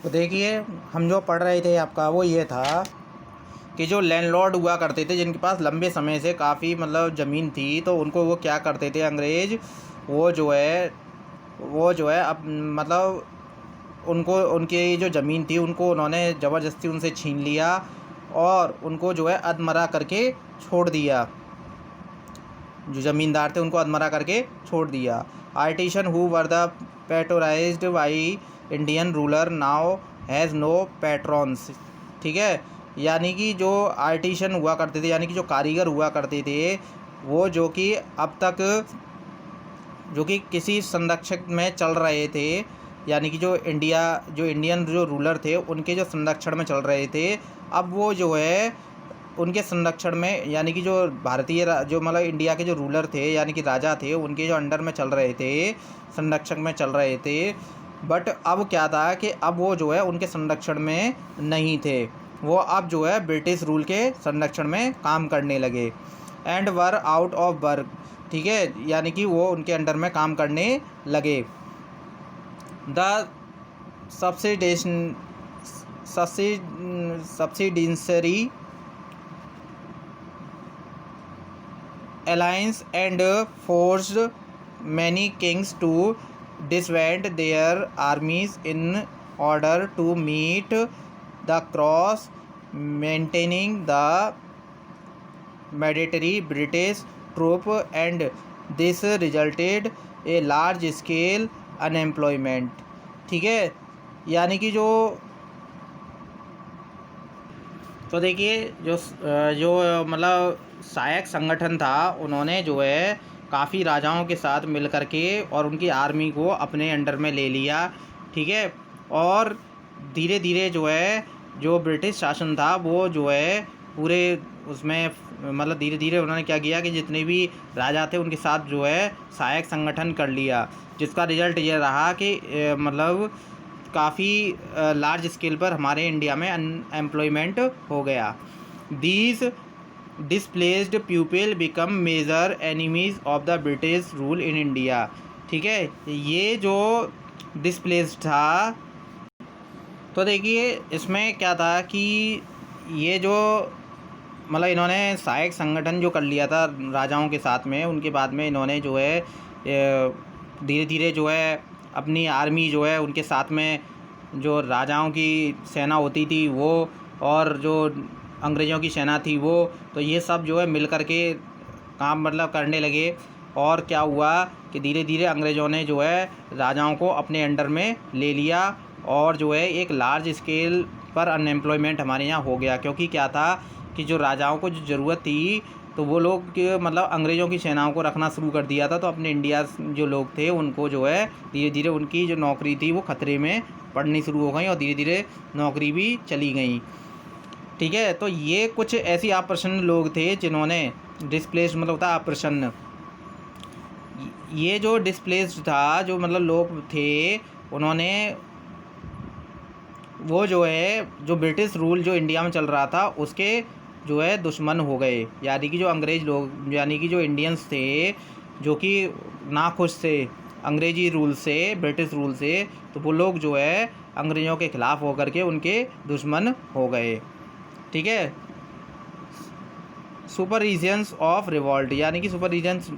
तो देखिए, हम जो पढ़ रहे थे आपका वो ये था कि जो लैंडलॉर्ड हुआ करते थे, जिनके पास लंबे समय से काफ़ी मतलब ज़मीन थी, तो उनको वो क्या करते थे अंग्रेज़, वो जो है अब मतलब उनको उनकी जो ज़मीन थी उनको उन्होंने ज़बरदस्ती उनसे छीन लिया और उनको जो है अधमरा करके छोड़ दिया। जो ज़मींदार थे उनको अधमरा करके छोड़ दिया। Artisan who were the patronised by Indian ruler now has no patrons. ठीक है, यानी कि जो आर्टिशन हुआ करते थे, यानी कि जो कारीगर हुआ करते थे, वो जो कि अब तक जो कि किसी संरक्षक में चल रहे थे, यानी कि जो इंडियन जो रूलर थे उनके जो संरक्षण में चल रहे थे, अब वो जो है उनके संरक्षण में, यानी कि जो भारतीय जो मतलब इंडिया के जो रूलर थे यानी कि राजा थे, उनके जो अंडर में चल रहे थे, संरक्षण में चल रहे थे। बट अब क्या था कि अब वो जो है उनके संरक्षण में नहीं थे, वो अब जो है ब्रिटिश रूल के संरक्षण में काम करने लगे। And were out of work. ठीक है, यानी कि वो उनके अंडर में काम करने लगे। द सब्सिडेशन subsidiary alliance and forced many kings to disband their armies in order to meet the cross maintaining the mandatory British troop, and this resulted a large scale unemployment। ठीक है, यानी कि तो देखिए जो मतलब सहायक संगठन था, उन्होंने जो है काफ़ी राजाओं के साथ मिल कर के और उनकी आर्मी को अपने अंडर में ले लिया। ठीक है, और धीरे धीरे जो है जो ब्रिटिश शासन था वो जो है पूरे उसमें मतलब धीरे धीरे उन्होंने क्या किया कि जितने भी राजा थे उनके साथ जो है सहायक संगठन कर लिया, जिसका रिजल्ट ये रहा कि मतलब काफ़ी लार्ज स्केल पर हमारे इंडिया में अनएम्प्लॉयमेंट हो गया। These displaced people become major enemies of the British rule in India. ठीक है, ये जो डिस्प्लेस्ड था, तो देखिए इसमें क्या था कि ये जो मतलब इन्होंने सहायक संगठन जो कर लिया था राजाओं के साथ में, उनके बाद में इन्होंने जो है धीरे धीरे जो है अपनी आर्मी जो है उनके साथ में जो राजाओं की सेना होती थी वो और जो अंग्रेज़ों की सेना थी वो, तो ये सब जो है मिल कर के काम मतलब करने लगे। और क्या हुआ कि धीरे धीरे अंग्रेज़ों ने जो है राजाओं को अपने अंडर में ले लिया और जो है एक लार्ज स्केल पर अनएम्प्लॉयमेंट हमारे यहाँ हो गया। क्योंकि क्या था कि जो राजाओं को जो ज़रूरत थी तो वो लोग मतलब अंग्रेज़ों की सेनाओं को रखना शुरू कर दिया था, तो अपने इंडिया जो लोग थे उनको जो है धीरे धीरे उनकी जो नौकरी थी वो ख़तरे में पड़नी शुरू हो गई और धीरे धीरे नौकरी भी चली गई। ठीक है, तो ये कुछ ऐसी अप्रसन्न लोग थे जिन्होंने डिस्प्लेस मतलब होता है अप्रसन्न, ये जो डिस्प्लेस्ड था जो मतलब लोग थे, उन्होंने वो जो है जो ब्रिटिश रूल जो इंडिया में चल रहा था उसके जो है दुश्मन हो गए। यानी कि जो अंग्रेज़ लोग यानी कि जो इंडियंस थे जो कि नाखुश थे अंग्रेज़ी रूल से, ब्रिटिश रूल से, तो वो लोग जो है अंग्रेज़ों के ख़िलाफ़ होकर के उनके दुश्मन हो गए। ठीक है, सुपर रीजन्स ऑफ रिवॉल्ट, यानी कि सुपर रीजन्स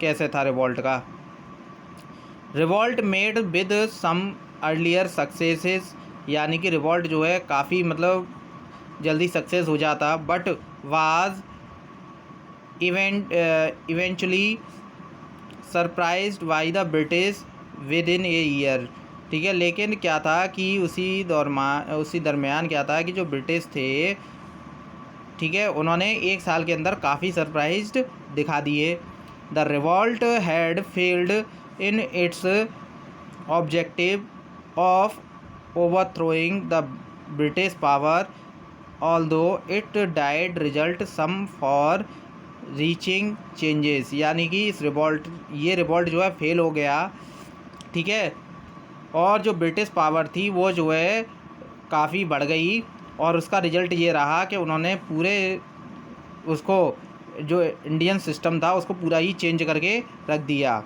कैसे था रिवॉल्ट का। Revolt made with some earlier successes, यानी कि रिवॉल्ट जो है काफ़ी मतलब जल्दी सक्सेस हो जाता, but was eventually surprised by the British with in a year. ठीक है, लेकिन क्या था कि उसी दरमियान क्या था कि जो ब्रिटिश थे, ठीक है, उन्होंने एक साल के अंदर काफ़ी सरप्राइज्ड दिखा दिए। The revolt had failed in its objective of overthrowing the British power, although it did result some for reaching changes। यानी कि ये रिवॉल्ट जो है फेल हो गया। ठीक है, और जो ब्रिटिश पावर थी वो जो है काफ़ी बढ़ गई और उसका रिजल्ट ये रहा कि उन्होंने पूरे उसको जो इंडियन सिस्टम था उसको पूरा ही चेंज करके रख दिया।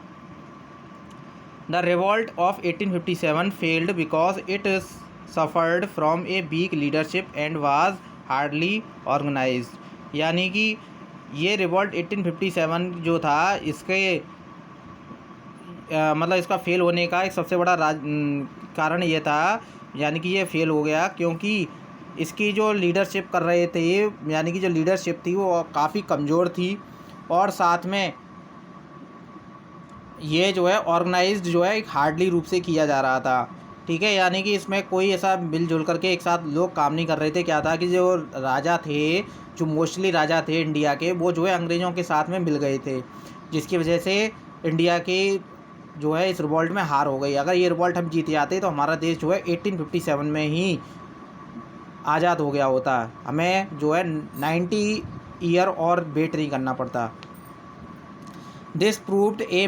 The revolt of 1857 failed because it suffered from a weak leadership and was hardly organised. यानी कि ये रिवॉल्ट 1857 जो था इसके मतलब इसका फेल होने का एक सबसे बड़ा कारण ये था, यानी कि ये फेल हो गया क्योंकि इसकी जो लीडरशिप कर रहे थे, यानी कि जो लीडरशिप थी वो काफ़ी कमज़ोर थी, और साथ में ये जो है ऑर्गेनाइज्ड जो है एक हार्डली रूप से किया जा रहा था। ठीक है, यानी कि इसमें कोई ऐसा मिलजुल करके एक साथ लोग काम नहीं कर रहे थे। क्या था कि जो राजा थे, जो मोस्टली राजा थे इंडिया के, वो जो है अंग्रेज़ों के साथ में मिल गए थे, जिसकी वजह से इंडिया की जो है इस रिवॉल्ट में हार हो गई। अगर ये रिवॉल्ट हम जीत जाते तो हमारा देश जो है 1857 में ही आज़ाद हो गया होता। हमें जो है 90 ईयर और वेट नहीं करना पड़ता। This proved A